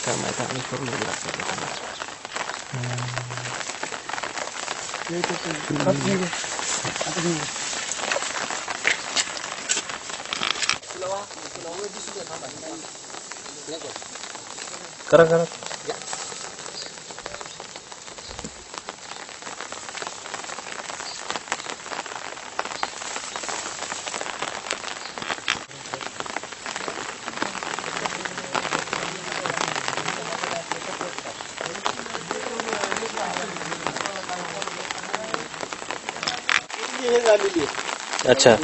काय माहिती आम्ही करून करा करा अच्छा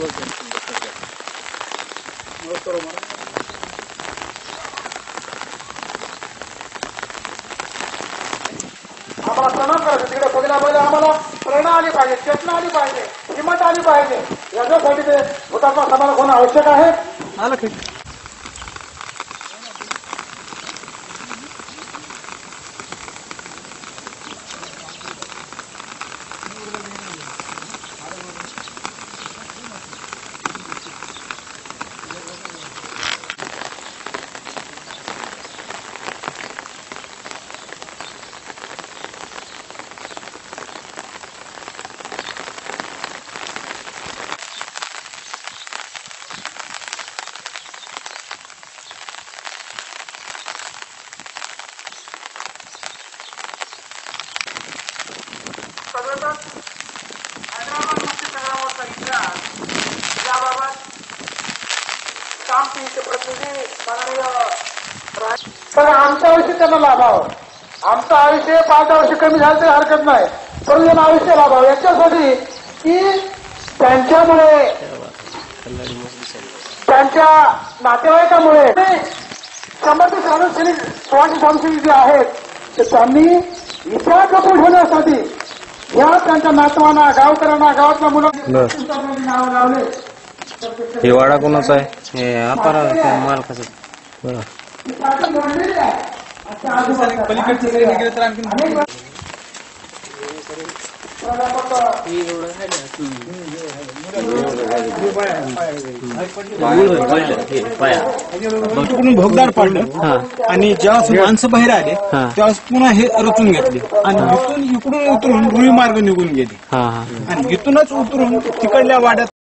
आम्हाला प्रणाम करायचं तिकडे बघला पहिले आम्हाला प्रेरणा आली पाहिजे चेतना आली पाहिजे हिंमत आली पाहिजे याच्यासाठी ते हुतात्मा समारंभ होणं आवश्यक आहे. हैदराबाद मुक्ती संग्रामाचा इतिहास याबाबत कामपीचे प्रतिनिधी माननीय पण आमच्या आयुष्य त्यांना लाभावं. आमचं आयुष्य 5 वर्ष कमी झालं तरी हरकत नाही, सर्वजण आयुष्य लाभावं याच्यासाठी की त्यांच्यामुळे त्यांच्या नातेवाईकामुळे संबंधित स्वयंसेवी जे आहेत ते त्यांनी इतिहास जपून ठेवण्यासाठी या त्यांच्या नातवांना गावकऱ्यांना गावातल्या मुलांना नाव लावले. हे वाडा कोणाचा आहे? हे अपारा मालकाचं. बरं भोगदार पाडलं आणि जेव्हा माणसं बाहेर आले तेव्हा पुन्हा हे रचून घेतले आणि इकडून उतरून रुई मार्ग निघून गेले आणि इथूनच उतरून तिकडल्या वाड्यात